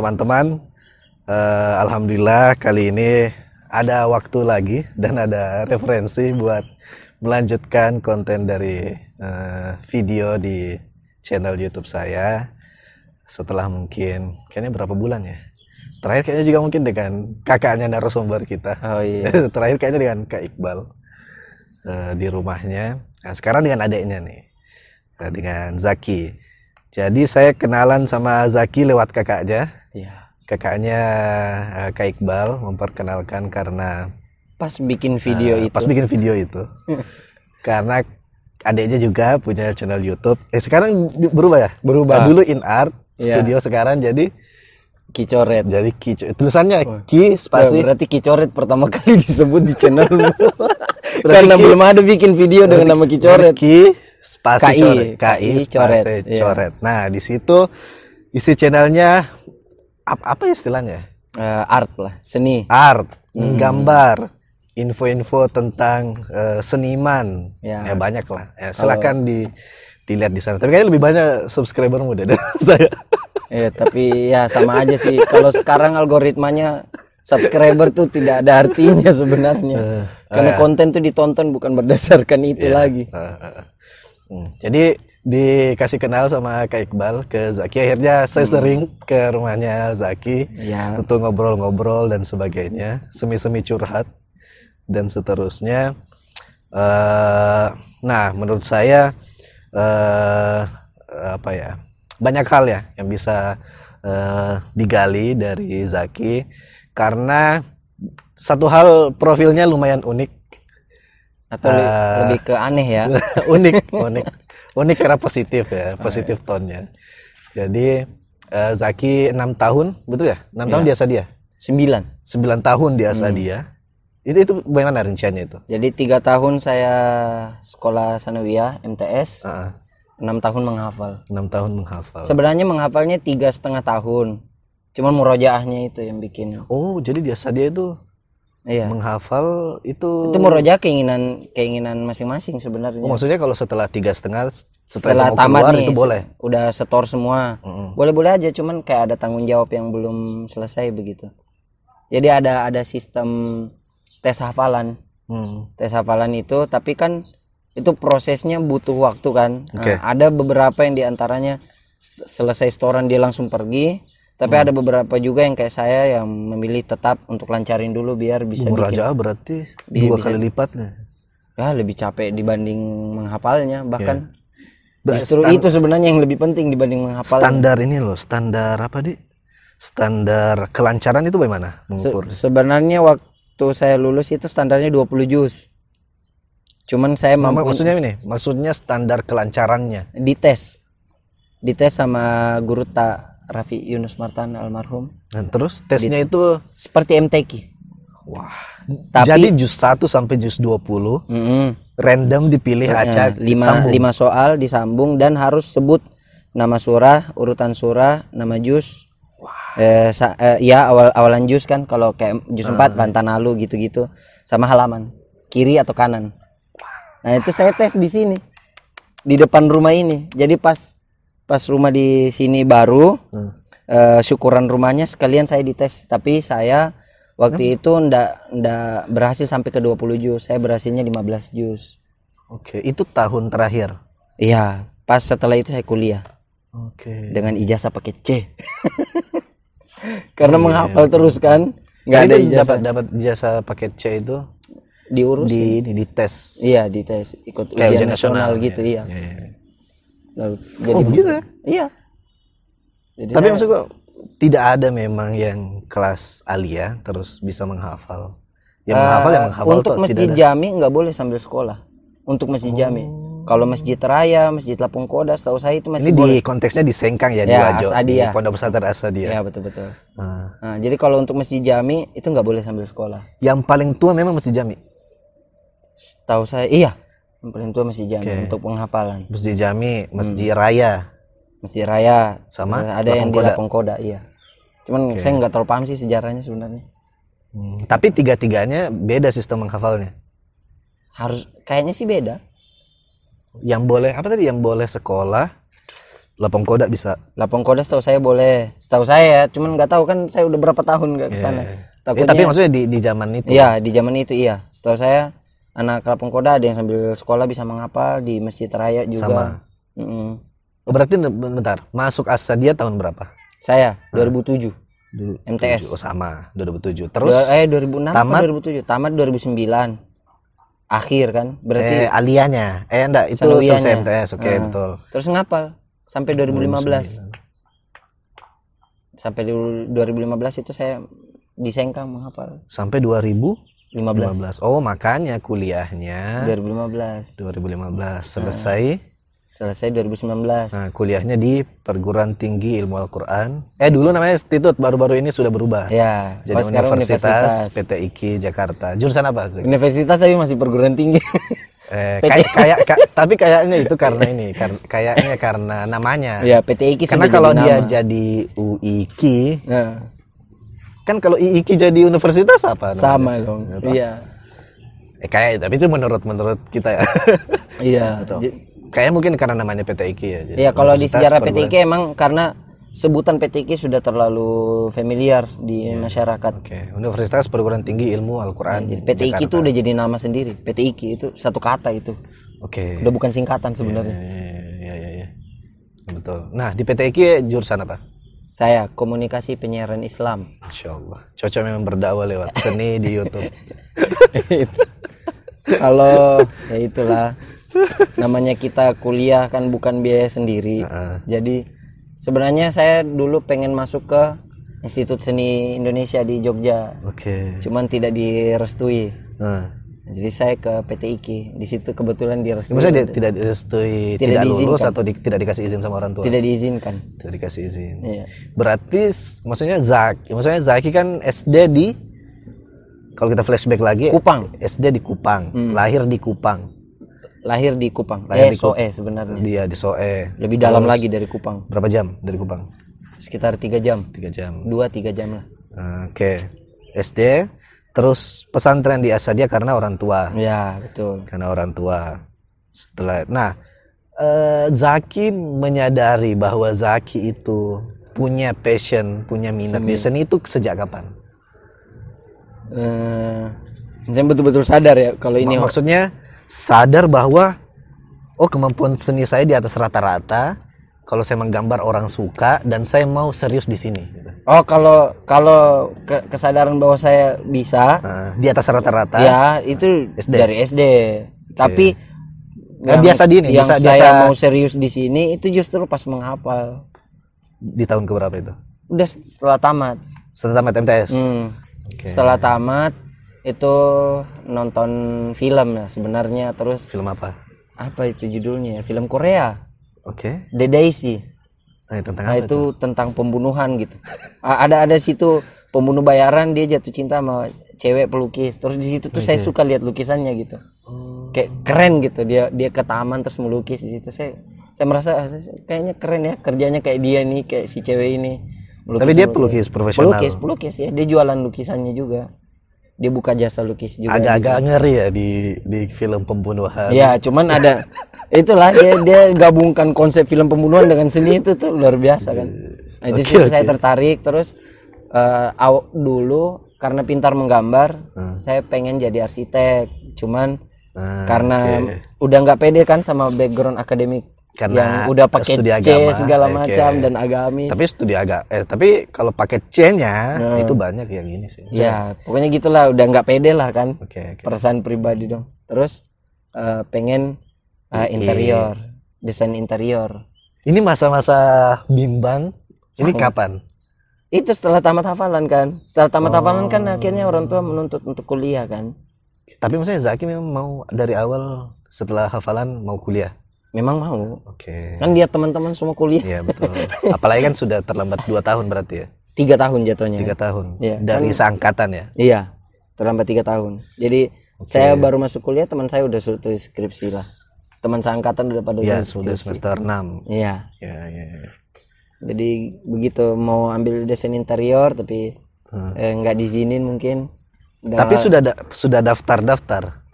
teman-teman, alhamdulillah kali ini ada waktu lagi dan ada referensi buat melanjutkan konten dari video di channel YouTube saya. Setelah mungkin kayaknya berapa bulan ya? Terakhir kayaknya juga mungkin dengan kakaknya narasumber kita. Oh iya. Terakhir kayaknya dengan Kak Iqbal di rumahnya. Nah, sekarang dengan adiknya nih, dengan Zaki. Jadi saya kenalan sama Zaki lewat kakaknya. Iya. Kakaknya Kak Iqbal memperkenalkan karena Pas bikin video itu. Karena adiknya juga punya channel YouTube. Sekarang berubah ya? Berubah. Dulu In Art Iya. Studio, sekarang jadi Ki Coret. Jadi tulisannya Ki spasi. Berarti Ki Coret pertama kali disebut di channel. Karena belum ada bikin video dengan nama Ki Coret. Ki spasi KI, coret. KI spasi coret. coret. Nah, di situ isi channelnya apa istilahnya? Art lah, seni. Art, gambar, info-info tentang seniman. Ya. Ya banyak lah. Ya, silakan dilihat di sana. Tapi kayaknya lebih banyak subscribermu deh dari saya. Tapi ya sama aja sih. Kalau sekarang algoritmanya subscriber tuh tidak ada artinya sebenarnya. Karena konten tuh ditonton bukan berdasarkan itu lagi. Jadi dikasih kenal sama Kak Iqbal ke Zaki. Akhirnya saya sering ke rumahnya Zaki untuk ngobrol-ngobrol dan sebagainya, semi-semi curhat dan seterusnya. Nah, menurut saya banyak hal ya yang bisa digali dari Zaki, karena satu hal profilnya lumayan unik. Atau lebih ke aneh ya. unik karena positif ya, positif tone-nya. Jadi Zaki 6 tahun, betul ya? 6 tahun di Asadia? 9 tahun di Asadia. Itu bagaimana rinciannya itu? Jadi 3 tahun saya sekolah sanawiyah MTS, 6 tahun menghafal. 6 tahun menghafal. Sebenarnya menghafalnya 3,5 tahun. Cuman murojaahnya itu yang bikin. Oh, jadi di Asadia itu menghafal itu murojaah keinginan masing-masing sebenarnya. Maksudnya kalau setelah 3,5 setelah keluar, tamat nih itu boleh. Udah setor semua. Boleh-boleh aja, cuman kayak ada tanggung jawab yang belum selesai begitu. Jadi ada sistem tes hafalan. Tes hafalan itu, tapi kan itu prosesnya butuh waktu kan. Nah, ada beberapa yang diantaranya selesai setoran dia langsung pergi. Tapi ada beberapa juga yang kayak saya yang memilih tetap untuk lancarin dulu biar bisa Murajaah berarti 2 kali lipatnya. Ya lebih capek dibanding menghafalnya, bahkan justru itu sebenarnya yang lebih penting dibanding menghafal. Standar ini loh, standar apa di? Standar kelancaran itu bagaimana mengukur? Sebenarnya waktu saya lulus itu standarnya 20 juz. Cuman saya maksudnya ini, maksudnya standar kelancarannya. Dites sama guru Raffi Yunus Martan almarhum. Dan terus tesnya itu seperti MTQ. Wah. Jadi juz 1 sampai juz 20 random dipilih acak 5 soal disambung dan harus sebut nama surah, urutan surah, nama juz. Awalan juz kan, kalau kayak juz 4 Lantanalu gitu-gitu, sama halaman kiri atau kanan. Nah, itu saya tes di sini. Di depan rumah ini. Jadi pas rumah di sini baru syukuran rumahnya sekalian saya dites, tapi saya waktu itu ndak berhasil sampai ke 20 juz. Saya berhasilnya 15 juz. Oke, itu tahun terakhir. Iya, pas setelah itu saya kuliah. Oke. Dengan ijazah pakai C. Karena menghafal terus kan, nggak ada ijazah. Dapat ijazah paket C itu diurus di tes. Iya, di tes, ikut ujian nasional gitu. Iya. Lalu, jadi begitu ya? Iya. Jadi tapi maksud gua tidak ada memang yang kelas alia terus bisa menghafal. Yang menghafal untuk masjid jami nggak boleh sambil sekolah. Untuk masjid jami. Kalau masjid raya, masjid Lapung Koda, setahu saya itu masih boleh. Di konteksnya di Sengkang ya, di Wajo, di Pondok Pesantren Asadia. Iya, betul. Nah, jadi kalau untuk masjid jami itu nggak boleh sambil sekolah. Yang paling tua memang masjid jami. Setahu saya iya. Yang paling tua masjid jami untuk penghafalan. Masjid jami, masjid raya. Masjid raya sama ada yang di Lapung Koda, iya. Cuman saya nggak terlalu paham sih sejarahnya sebenarnya. Tapi tiga-tiganya beda sistem menghafalnya. Harus kayaknya sih beda. Yang boleh apa tadi? Yang boleh sekolah, Lapang Koda bisa. Lapang Koda setahu saya boleh. Setahu saya ya, cuman nggak tahu kan saya udah berapa tahun nggak ke sana. Takutnya. Tapi maksudnya di zaman itu. Iya, di zaman itu iya. Setahu saya anak Lapang Koda ada yang sambil sekolah bisa menghafal di Masjid Raya juga. Sama. Oh, berarti bentar, masuk As-Sadia tahun berapa? Saya 2007. MTS. Oh sama, 2007. Terus 2006 tamat 2007. Tamat 2009. Akhir kan? Berarti aliyahnya. Enggak, itu selesai MTS. Oke, betul. Terus ngapal sampai 2015. 2009. Sampai 2015 itu saya di Sengkang menghafal. Sampai 2015. Oh, makanya kuliahnya 2015 selesai 2019. Nah, kuliahnya di Perguruan Tinggi Ilmu Al-Qur'an. Dulu namanya institut, baru-baru ini sudah berubah. Ya, jadi Universitas PTIQ Jakarta. Jurusan apa? Universitas tapi masih perguruan tinggi. Tapi kayaknya itu karena ini, kayaknya karena namanya. Ya, PTIQ. Karena kalau dia jadi UIQ, kan kalau IIQ jadi universitas apa namanya? Sama dong. Iya. Tapi itu menurut kita ya. Iya. Kayak mungkin karena namanya PTIQ ya. Iya, kalau di sejarah PTIQ emang karena sebutan PTIQ sudah terlalu familiar di masyarakat. Oke. Universitas Perguruan Tinggi Ilmu Al-Qur'an. Jadi PTIQ itu udah jadi nama sendiri. PTIQ itu satu kata itu. Oke. Udah bukan singkatan sebenarnya. Iya. Betul. Nah, di PTIQ jurusan apa? Saya komunikasi penyiaran Islam. Masya Allah. Cocok memang berdakwah lewat seni di YouTube. Kalau ya itulah. Namanya kita kuliah kan bukan biaya sendiri. Jadi sebenarnya saya dulu pengen masuk ke Institut Seni Indonesia di Jogja. Oke. Cuman tidak direstui. Jadi saya ke PTIQ. Di situ kebetulan direstui. Maksudnya tidak direstui, tidak lulus atau tidak dikasih izin sama orang tua? Tidak diizinkan. Tidak dikasih izin. Iya. Berarti maksudnya Zaki kan SD di, kalau kita flashback lagi, Kupang. SD di Kupang, lahir di Kupang. Lahir di Kupang. Soe sebenarnya. Dia di Soe. Lebih dalam lagi dari Kupang. Berapa jam dari Kupang? Sekitar 3 jam. 3 jam. 2-3 jam lah. Oke. SD, terus pesantren di As-Sadia karena orang tua. Ya, betul. Karena orang tua. Zaki menyadari bahwa Zaki itu punya passion, punya minat di seni itu sejak kapan? Saya betul-betul sadar ya kalau ini. Maksudnya sadar bahwa kemampuan seni saya di atas rata-rata, kalau saya menggambar orang suka dan saya mau serius di sini. Oh, kalau kesadaran bahwa saya bisa di atas rata-rata. Ya, itu SD. Dari SD. Tapi biasa di ini, yang saya mau serius di sini itu justru pas menghafal. Di tahun keberapa itu? Udah setelah tamat. Setelah tamat MTS. Setelah tamat itu nonton film ya sebenarnya. Terus film apa? Apa itu judulnya? Film Korea. Oke. The Daisy. Tentang apa itu tentang pembunuhan gitu. ada situ pembunuh bayaran, dia jatuh cinta sama cewek pelukis. Terus di situ tuh saya suka lihat lukisannya gitu. Kayak keren gitu. Dia ke taman terus melukis di situ. Saya merasa kayaknya keren ya kerjanya kayak dia nih, kayak si cewek ini. Tapi dia pelukis profesional. Pelukis ya. Dia jualan lukisannya juga. Dia buka jasa lukis juga. Agak-agak ngeri ya di film pembunuhan. Ya, cuman ada itulah dia gabungkan konsep film pembunuhan dengan seni itu tuh luar biasa kan. Nah, itu saya tertarik. Terus dulu karena pintar menggambar, saya pengen jadi arsitek. Cuman karena udah nggak pede kan sama background akademik karena yang udah pakai C segala macam dan agamis. Tapi tapi kalau pakai C-nya itu banyak yang gini sih. Ya, pokoknya gitulah, udah nggak pede lah kan. Perasaan pribadi dong. Terus pengen interior, desain interior. Ini masa-masa bimbang. Ini kapan? Itu setelah tamat hafalan kan. Setelah tamat hafalan kan akhirnya orang tua menuntut untuk kuliah kan. Tapi maksudnya Zaki memang mau dari awal setelah hafalan mau kuliah? Memang mau. Oke. Kan dia teman-teman semua kuliah. Iya betul. Apalagi kan sudah terlambat 2 tahun berarti ya. 3 tahun jatuhnya. 3 tahun. Ya, dari seangkatan ya. Iya. Terlambat 3 tahun. Jadi saya baru masuk kuliah, teman saya udah tulis skripsi lah. Teman seangkatan udah pada sudah semester 6. Iya. Iya. Jadi begitu mau ambil desain interior tapi nggak diizinin mungkin. Tapi sudah daftar?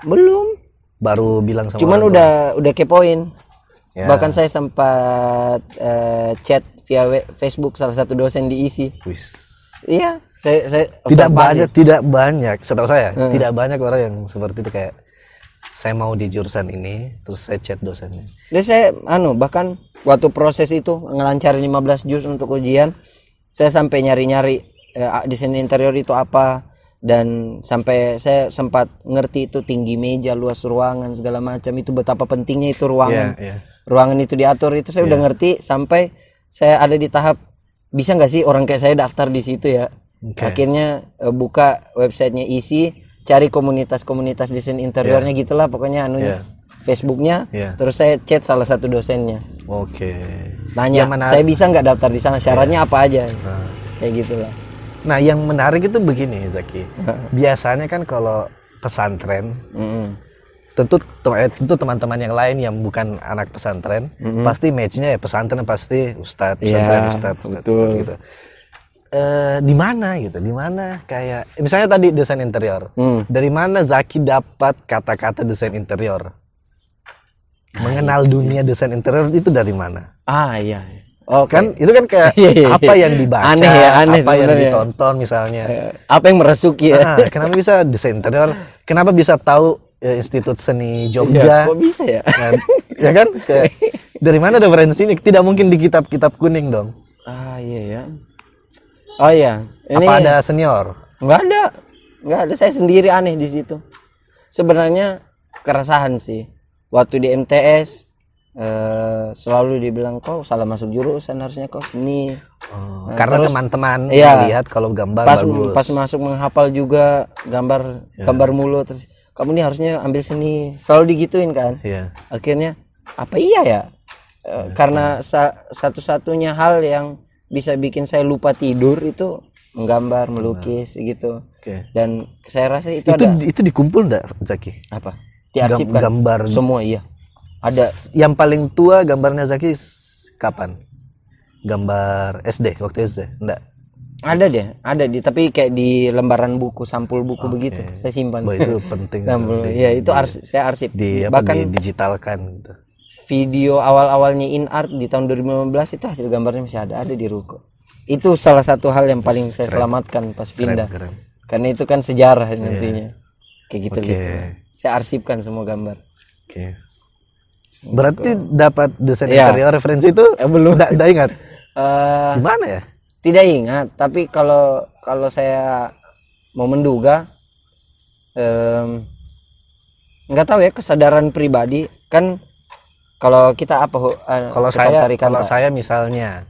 Belum. Baru bilang sama cuman udah kepoin. Ya. Bahkan saya sempat chat via Facebook salah satu dosen di ISI. Iya, saya tidak banyak setahu saya tidak banyak orang yang seperti itu, kayak saya mau di jurusan ini terus saya chat dosennya. Dan saya bahkan waktu proses itu ngelancarin 15 juz untuk ujian, saya sampai nyari-nyari desain interior itu apa, dan sampai saya sempat ngerti itu tinggi meja, luas ruangan, segala macam, itu betapa pentingnya itu ruangan. Ruangan itu diatur, itu saya udah ngerti, sampai saya ada di tahap bisa nggak sih orang kayak saya daftar di situ ya. Akhirnya buka websitenya ISI, cari komunitas desain interiornya gitulah pokoknya Facebooknya, terus saya chat salah satu dosennya. Tanya, saya bisa nggak daftar di sana, syaratnya apa aja, kayak gitulah. Nah, yang menarik itu begini, Zaki. Biasanya kan kalau pesantren, tentu teman-teman yang lain yang bukan anak pesantren, pasti matchnya ya pesantren, pasti ustadz, pesantren, ustadz gitu. Di mana gitu, di mana kayak misalnya tadi desain interior, dari mana Zaki dapat kata-kata desain interior, mengenal dunia desain interior itu dari mana? Kan itu kan kayak apa yang dibaca, aneh apa yang ditonton misalnya, apa yang merasuki ya. Kenapa bisa desain interior, kenapa bisa tahu Institut Seni Jogja, kok bisa ya? Ya kan, kayak, dari mana referensinya? Tidak mungkin di kitab-kitab kuning dong. Ini apa ada senior? Nggak ada, saya sendiri aneh di situ. Sebenarnya keresahan sih. Waktu di MTS selalu dibilang kau salah masuk jurusan, harusnya kau seni. Karena teman-teman lihat kalau gambar bagus. Pas masuk menghafal juga gambar mulu, terus kamu nih harusnya ambil seni. Selalu digituin kan. Akhirnya apa iya ya? Karena satu-satunya hal yang bisa bikin saya lupa tidur itu menggambar, melukis gitu. Dan saya rasa itu dikumpul enggak, Zaki? Apa? Diarsipkan. Gambar semua ada. Yang paling tua gambarnya Zaki kapan? Gambar SD, waktu SD? Enggak. Ada tapi kayak di lembaran buku, sampul buku begitu. Saya simpan. Itu penting. Sampul. Itu saya arsip. Bahkan digitalkan gitu. Video awal-awalnya InArt di tahun 2015 itu hasil gambarnya masih ada di ruko. Itu salah satu hal yang paling saya selamatkan pas pindah. Karena itu kan sejarah nantinya. Kayak gitu. Saya arsipkan semua gambar. Berarti dapat desain interior referensi itu belum enggak ingat. Gimana ya? Tidak ingat, tapi kalau saya mau menduga nggak tahu ya, kesadaran pribadi kan. Kalau kita kalau saya misalnya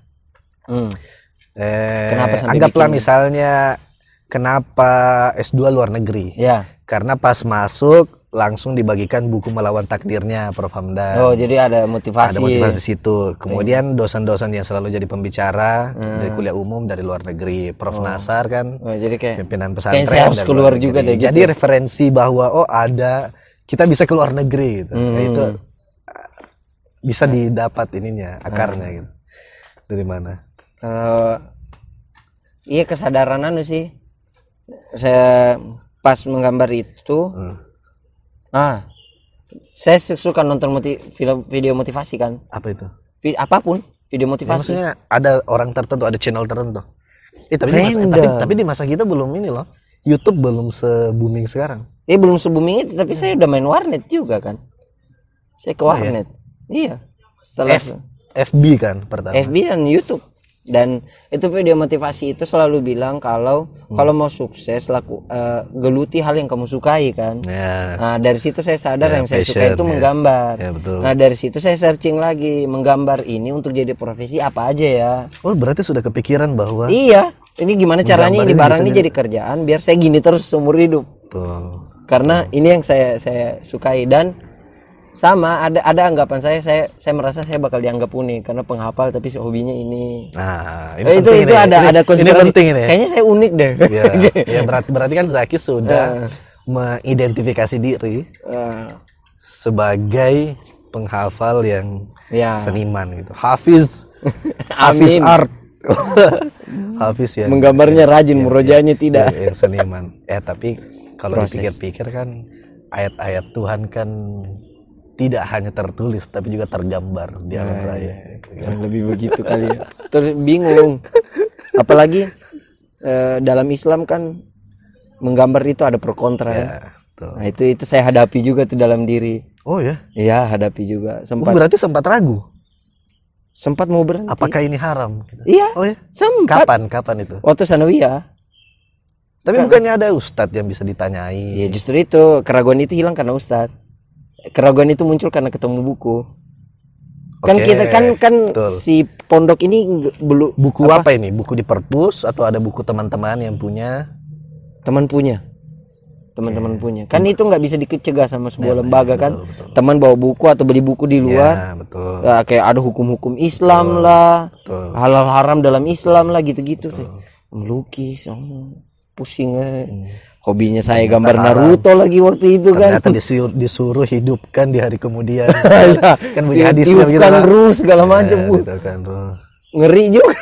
bikin? Anggaplah misalnya kenapa S2 luar negeri, karena pas masuk langsung dibagikan buku Melawan Takdirnya Prof. Hamdan. Jadi ada motivasi situ. Kemudian dosen-dosen yang selalu jadi pembicara dari kuliah umum dari luar negeri, Prof. Nasar kan, jadi kayak pimpinan pesantren saya harus keluar juga deh. Jadi referensi bahwa ada kita bisa keluar negeri gitu. Itu bisa didapat akarnya gitu. Dari mana? Kesadaran sih. Saya pas menggambar itu saya suka nonton video motivasi kan. Apa itu? Apapun video motivasi. Maksudnya ada orang tertentu, ada channel tertentu. Tapi di masa kita belum ini loh. YouTube belum se-booming sekarang. Belum se-booming itu, tapi saya udah main warnet juga kan. Saya ke warnet. Iya. Setelah FB kan pertama. FB dan YouTube. Dan itu video motivasi itu selalu bilang kalau mau sukses geluti hal yang kamu sukai kan. Nah, dari situ saya sadar yang saya suka itu menggambar. Nah, dari situ saya searching lagi, menggambar ini untuk jadi profesi apa aja ya. Berarti sudah kepikiran bahwa ini gimana caranya ini barang ini jadi kerjaan biar saya gini terus seumur hidup. Karena ini yang saya sukai. Dan sama ada anggapan saya merasa saya bakal dianggap unik karena penghafal tapi hobinya ini. Itu ada konspirasi. Ini penting ini. Kayaknya saya unik deh. Berarti kan Zaki sudah mengidentifikasi diri sebagai penghafal yang seniman gitu. Hafiz art. Hafiz ya. Menggambarnya rajin, murojaahnya tidak. Yang seniman. Tapi kalau dipikir-pikir kan ayat-ayat Tuhan kan tidak hanya tertulis tapi juga tergambar di alam raya. Kurang lebih begitu kali ya. Terus bingung. Apalagi dalam Islam kan menggambar itu ada pro kontra ya. Betul. Nah, itu saya hadapi juga tuh dalam diri. Oh ya? Iya, hadapi juga. Berarti sempat ragu. Sempat mau berhenti. Apakah ini haram? Gitu. Iya. Oh ya? Sempat. Kapan itu? Waktu sanawiyah. Tapi bukannya ada ustadz yang bisa ditanyai? Ya justru itu, keraguan itu hilang karena ustadz. Keraguan itu muncul karena ketemu buku. Kan kita kan betul. Si pondok ini belum buku apa ini? Buku di perpus atau ada buku teman-teman yang punya? Teman punya. Teman-teman punya. Kan itu nggak bisa dicegah sama sebuah lembaga kan. Betul. Teman bawa buku atau beli buku di luar. Ya, betul. Nah, kayak ada hukum-hukum Islam lah. Betul. Halal haram dalam Islam lah gitu-gitu. Melukis, pusing hobinya saya gambar Naruto lagi waktu itu kan. Ternyata disuruh hidupkan di hari kemudian. Kan punya hadisnya gitu kan. Ruh segala macam. Ngeri juga.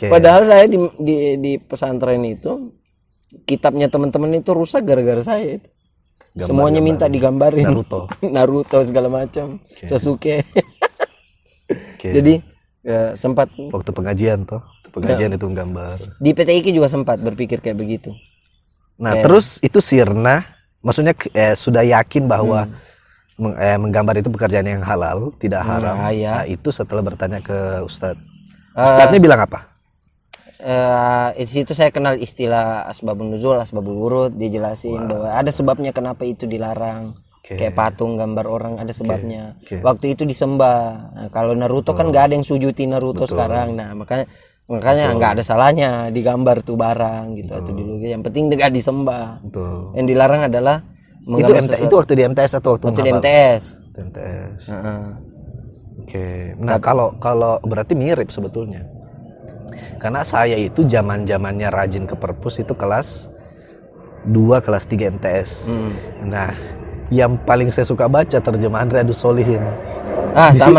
Padahal saya di pesantren itu kitabnya teman-teman itu rusak gara-gara saya itu. Semuanya minta digambarin. Naruto segala macam. Sasuke. Jadi ya, sempat waktu pengajian itu gambar. Di PTIK juga sempat berpikir kayak begitu. Nah, terus itu sirna, maksudnya sudah yakin bahwa menggambar itu pekerjaan yang halal, tidak haram. Ya. Nah, itu setelah bertanya ke Ustadz. Ustadznya bilang apa? Di situ saya kenal istilah asbabun nuzul, asbabul wurud, dia jelasin bahwa ada sebabnya kenapa itu dilarang. Kayak patung gambar orang ada sebabnya. Waktu itu disembah. Nah, kalau Naruto kan nggak ada yang sujuti Naruto sekarang. Nah, makanya nggak ada salahnya digambar tuh barang gitu atau dulu. Yang penting nggak disembah. Yang dilarang adalah itu waktu di MTS atau waktu di MTS. Nah, kalau berarti mirip sebetulnya. Karena saya itu zamannya rajin ke perpus itu kelas 2, kelas 3 MTS. Nah, yang paling saya suka baca terjemahan Riyadhus Shalihin.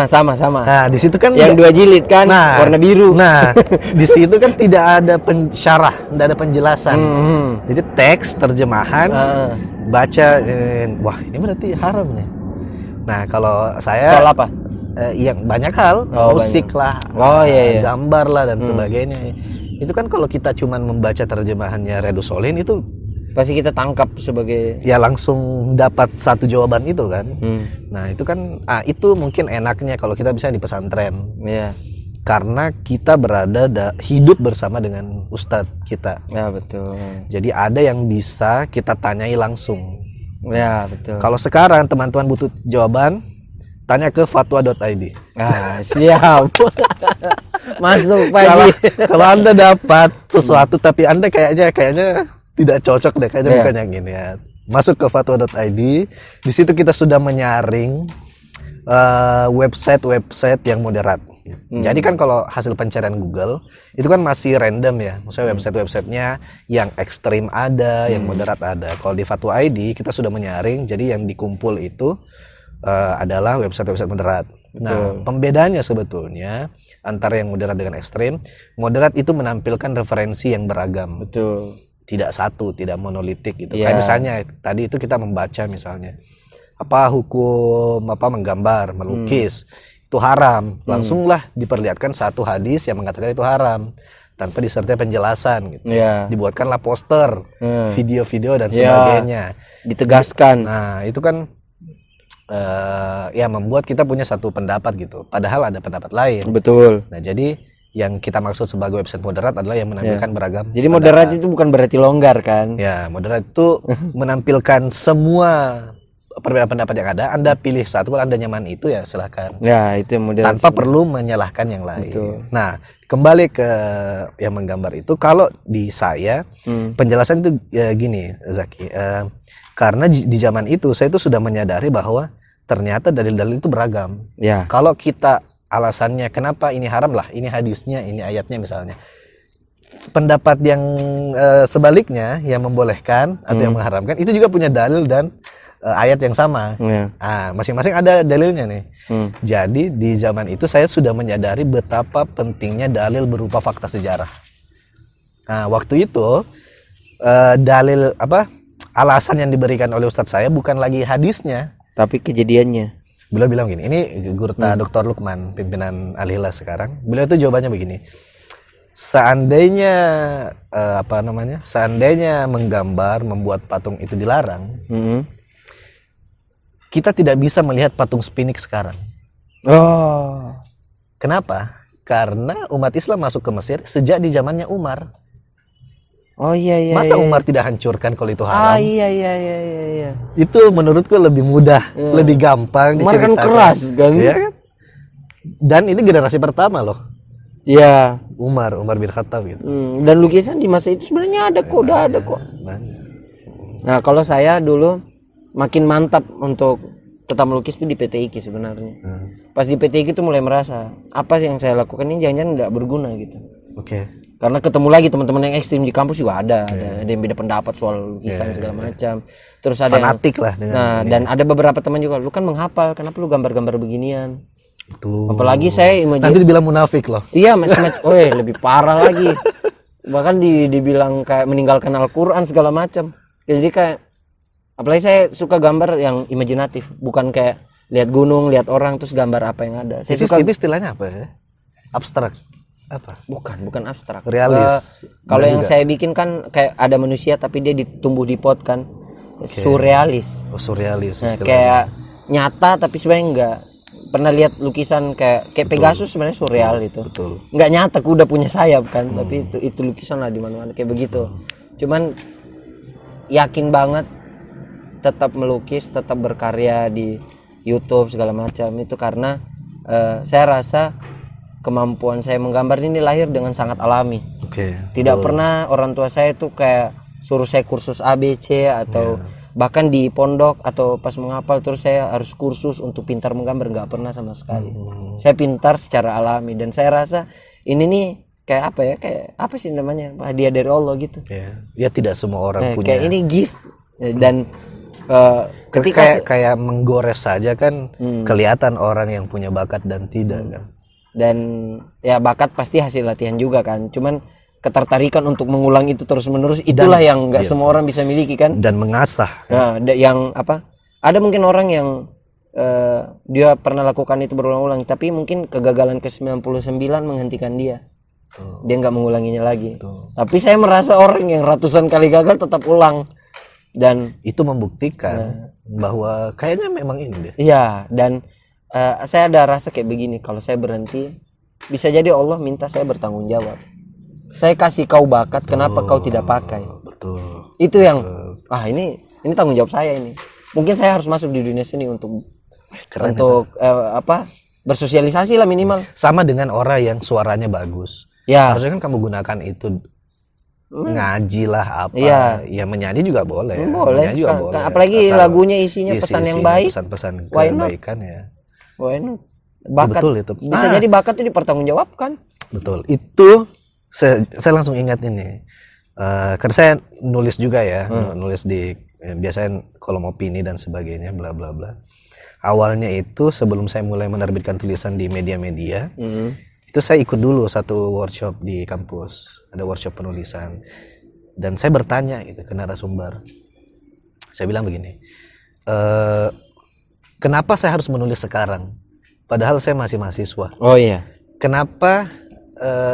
Sama. Nah, di situ kan yang 2 jilid kan, warna biru. Nah, di situ kan tidak ada syarah, tidak ada penjelasan. Jadi teks terjemahan baca wah, ini berarti haram nih. Nah, kalau saya soal apa? Yang banyak hal, musik lah, gambar lah dan sebagainya. Itu kan kalau kita cuman membaca terjemahannya Riyadhus Shalihin itu pasti kita tangkap sebagai ya langsung dapat satu jawaban itu kan. Nah, itu kan itu mungkin enaknya kalau kita bisa di pesantren. Karena kita hidup bersama dengan ustadz kita. Ya, betul. Jadi ada yang bisa kita tanyai langsung. Ya, betul. Kalau sekarang teman-teman butuh jawaban, tanya ke fatwa.id. Siap. Masuk pagi. Kalau Anda dapat sesuatu tapi Anda kayaknya tidak cocok deh, kayaknya bukan yang ini ya. Masuk ke fatwa.id. Di situ kita sudah menyaring website yang moderat. Jadi kan kalau hasil pencarian Google itu kan masih random ya. Maksudnya website-websitenya yang ekstrim ada, yang moderat ada. Kalau di Fatwa ID kita sudah menyaring. Jadi yang dikumpul itu adalah website-website moderat. Nah, pembedanya sebetulnya antara yang moderat dengan ekstrim. Moderat itu menampilkan referensi yang beragam. Betul. Tidak satu, tidak monolitik gitu. Kayak misalnya tadi itu kita membaca misalnya apa hukum menggambar, melukis itu haram. Langsunglah diperlihatkan satu hadis yang mengatakan itu haram tanpa disertai penjelasan gitu. Dibuatkanlah poster, video-video dan sebagainya. Ditegaskan. Nah, itu kan membuat kita punya satu pendapat gitu. Padahal ada pendapat lain. Betul. Nah, jadi yang kita maksud sebagai website moderat adalah yang menampilkan beragam. Jadi moderat itu bukan berarti longgar kan? Ya, moderat itu menampilkan semua perbedaan pendapat yang ada. Anda pilih satu, kalau Anda nyaman itu ya silakan. Ya, itu yang moderat. Tanpa perlu menyalahkan yang lain. Betul. Nah, kembali ke yang menggambar itu, kalau di saya penjelasan itu gini, Zaki. Karena di zaman itu saya itu sudah menyadari bahwa ternyata dalil-dalil itu beragam. Ya. Kalau kita alasannya kenapa ini haram lah, ini hadisnya, ini ayatnya misalnya. Pendapat yang sebaliknya yang membolehkan atau yang mengharamkan itu juga punya dalil dan ayat yang sama. Masing-masing ada dalilnya nih. Jadi di zaman itu saya sudah menyadari betapa pentingnya dalil berupa fakta sejarah. Nah, waktu itu alasan yang diberikan oleh ustadz saya bukan lagi hadisnya, tapi kejadiannya. Beliau bilang gini, ini Gurta Dr. Lukman, pimpinan Al-Hilal sekarang. Beliau itu jawabannya begini. Seandainya seandainya menggambar, membuat patung itu dilarang, kita tidak bisa melihat patung spinning sekarang. Oh. Kenapa? Karena umat Islam masuk ke Mesir sejak di zamannya Umar. Oh iya. Masa Umar tidak hancurkan kalau itu haram? Iya. Itu menurutku lebih mudah, lebih gampang Umar kan diceritakan. keras kan? Iya kan? Dan ini generasi pertama loh. Iya. Umar bin Khattab gitu. Dan lukisan di masa itu sebenarnya ada kok, udah ada kok. Nah, kalau saya dulu makin mantap untuk tetap melukis itu di PT IKI sebenarnya. Pas di PT IKI itu mulai merasa apa yang saya lakukan ini jangan-jangan nggak berguna gitu. Oke. Karena ketemu lagi teman-teman yang ekstrim di kampus juga ada yang beda pendapat soal lukisan segala macam. Terus ada fanatik lah dengan ini. Dan ada beberapa teman juga, lu kan menghafal, kenapa lu gambar-gambar beginian? Betul. Apalagi saya nanti dibilang munafik loh. Iya, lebih parah lagi. Bahkan dibilang kayak meninggalkan Al-Qur'an segala macam. Jadi kayak apalagi saya suka gambar yang imajinatif, bukan kayak lihat gunung, lihat orang terus gambar apa yang ada. Saya suka itu istilahnya apa ya? Abstrak. Apa? Bukan abstrak. Realis. Kalau yang saya bikin kan kayak ada manusia tapi dia ditumbuh di pot kan. Surrealis. Oh, surrealis Nah, kayak nyata tapi sebenarnya enggak. Pernah lihat lukisan kayak Pegasus sebenarnya surreal itu. Betul. Enggak nyata, kuda punya sayap kan, tapi itu lukisan lah di mana-mana kayak begitu. Cuman yakin banget tetap melukis, tetap berkarya di YouTube segala macam itu karena saya rasa kemampuan saya menggambar ini lahir dengan sangat alami. Tidak pernah orang tua saya tuh kayak suruh saya kursus ABC atau bahkan di pondok atau pas menghafal terus saya harus kursus untuk pintar menggambar, nggak pernah sama sekali. Saya pintar secara alami dan saya rasa ini nih kayak apa ya, kayak apa sih namanya, hadiah dari Allah gitu. Ya tidak semua orang punya. Kayak ini gift dan ketika kayak menggores saja kan kelihatan orang yang punya bakat dan tidak kan. Dan ya bakat pasti hasil latihan juga kan, cuman ketertarikan untuk mengulang itu terus menerus itulah yang nggak semua orang bisa miliki kan, dan mengasah. Nah, yang apa, ada mungkin orang yang dia pernah lakukan itu berulang-ulang tapi mungkin kegagalan ke-99 menghentikan dia. Dia nggak mengulanginya lagi. Tapi saya merasa orang yang ratusan kali gagal tetap ulang, dan itu membuktikan bahwa kayaknya memang ini deh. Iya, dan saya ada rasa kayak begini, kalau saya berhenti bisa jadi Allah minta saya bertanggung jawab. Saya kasih kau bakat, kenapa kau tidak pakai? Betul. Itu yang ini tanggung jawab saya ini. Mungkin saya harus masuk di dunia seni untuk bersosialisasi lah minimal. Sama dengan orang yang suaranya bagus. Ya. Harusnya kan kamu gunakan itu ngaji lah apa. Ya menyanyi juga boleh. Boleh. Menyanyi juga boleh. Apalagi lagunya isinya pesan yang baik. Pesan-pesan kebaikan ya. Why not? Bakat. Betul itu. Bisa jadi bakat itu dipertanggungjawabkan. Betul. Itu saya langsung ingat ini. Karena saya nulis juga ya, nulis di biasanya kolom opini dan sebagainya, bla bla bla. Awalnya itu sebelum saya mulai menerbitkan tulisan di media-media, itu saya ikut dulu satu workshop di kampus, ada workshop penulisan, dan saya bertanya gitu ke narasumber. Saya bilang begini, kenapa saya harus menulis sekarang? Padahal saya masih mahasiswa. Oh iya. Kenapa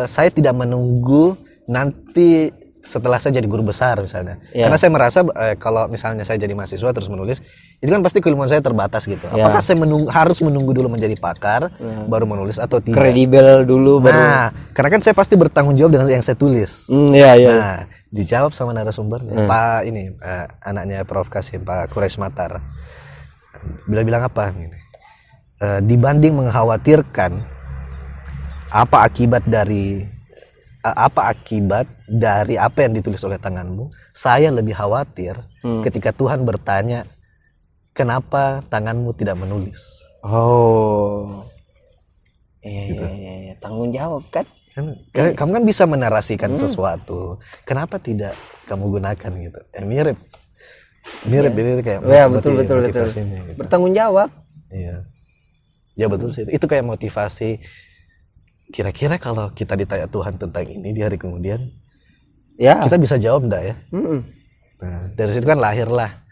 saya tidak menunggu nanti setelah saya jadi guru besar misalnya? Karena saya merasa kalau misalnya saya jadi mahasiswa terus menulis, itu kan pasti keilmuan saya terbatas gitu. Apakah saya harus menunggu dulu menjadi pakar baru menulis atau tidak? Kredibel dulu baru. Nah, karena kan saya pasti bertanggung jawab dengan yang saya tulis. Nah, dijawab sama narasumbernya, Pak ini anaknya Prof Kasim, Pak Quraisy Matar. Bilang apa ini? Dibanding mengkhawatirkan apa akibat dari apa yang ditulis oleh tanganmu, saya lebih khawatir ketika Tuhan bertanya kenapa tanganmu tidak menulis. Iya, tanggung jawab kan? Kamu kan bisa menarasikan sesuatu, kenapa tidak kamu gunakan gitu? Mirip kayak betul. Gitu. Bertanggung jawab. Iya. Ya betul sih. Itu kayak motivasi. Kira-kira kalau kita ditanya Tuhan tentang ini di hari kemudian, kita bisa jawab enggak ya? Nah, dari situ kan lahirlah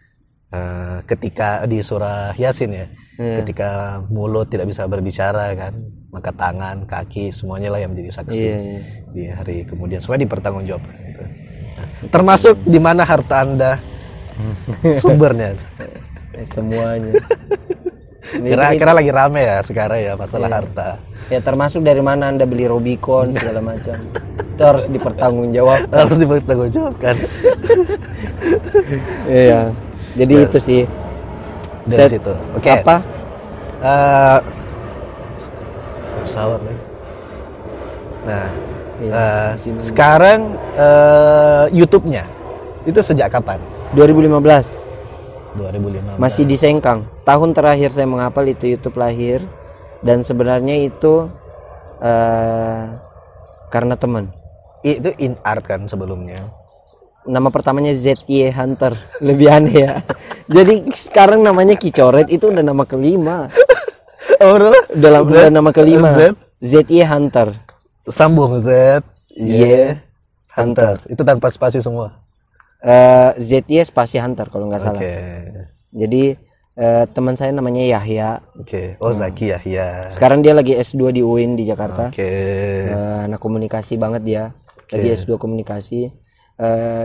ketika di surah Yasin ya, Ketika mulut tidak bisa berbicara kan, maka tangan, kaki semuanya lah yang menjadi saksi di hari kemudian. Semua dipertanggungjawabkan gitu. Termasuk di mana harta Anda sumbernya. Semuanya. Kira-kira lagi rame ya sekarang ya masalah harta. Ya termasuk dari mana Anda beli Robicon segala macam. Itu harus dipertanggungjawabkan. Harus dipertanggungjawabkan. Iya. Jadi itu sih dari situ. Oke. Apa? Pesawat nih. Nah, sekarang YouTube-nya itu sejak kapan? 2015. 2015. Masih di Sengkang. Tahun terakhir saya menghafal itu YouTube lahir, dan sebenarnya itu karena teman. Itu in art kan sebelumnya. Nama pertamanya ZY Hunter, lebih aneh ya. Jadi sekarang namanya Kicoret, itu udah nama kelima. Oh, udah nama kelima. ZY Hunter. Sambung ZY Hunter. Itu tanpa spasi semua. ZY spasi Hunter kalau nggak salah. Jadi teman saya namanya Yahya. Oh, Zaki Yahya. Sekarang dia lagi S2 di UIN di Jakarta. Anak komunikasi banget dia. Lagi S2 komunikasi.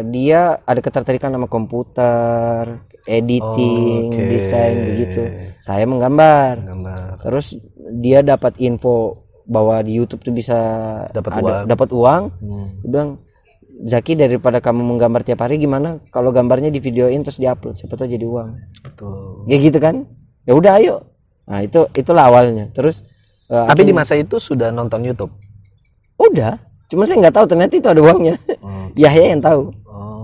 Dia ada ketertarikan sama komputer, editing, desain begitu. Saya menggambar. Terus dia dapat info bahwa di YouTube tuh bisa dapat uang. Dia bilang, Zaki, daripada kamu menggambar tiap hari, gimana kalau gambarnya di videoin terus diupload, siapa tahu jadi uang. Betul. Ya gitu kan? Ya udah ayo. Nah, itulah awalnya. Terus tapi di masa itu sudah nonton YouTube? Udah. Cuma saya nggak tahu ternyata itu ada uangnya. Yahya yang tahu.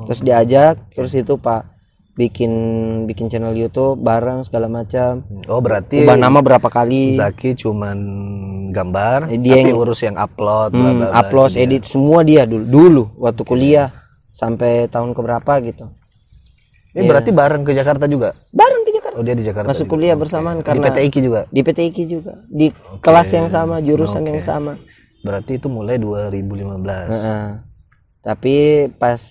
Terus diajak, terus itu Pak bikin channel YouTube bareng segala macam. Oh, berarti ubah nama berapa kali. Zaki cuman gambar, dia tapi urus yang upload, upload, edit semua dia dulu waktu kuliah sampai tahun keberapa gitu. Ini berarti bareng ke Jakarta juga? Bareng ke Jakarta. Oh, dia di Jakarta. Masuk kuliah bersamaan karena di PT IKI juga. Di PT IKI juga. Di kelas yang sama, jurusan yang sama. Berarti itu mulai 2015. Tapi pas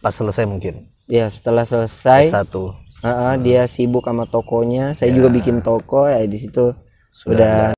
selesai mungkin. Ya, setelah selesai S1. Dia sibuk sama tokonya. Saya juga bikin toko ya, di situ udah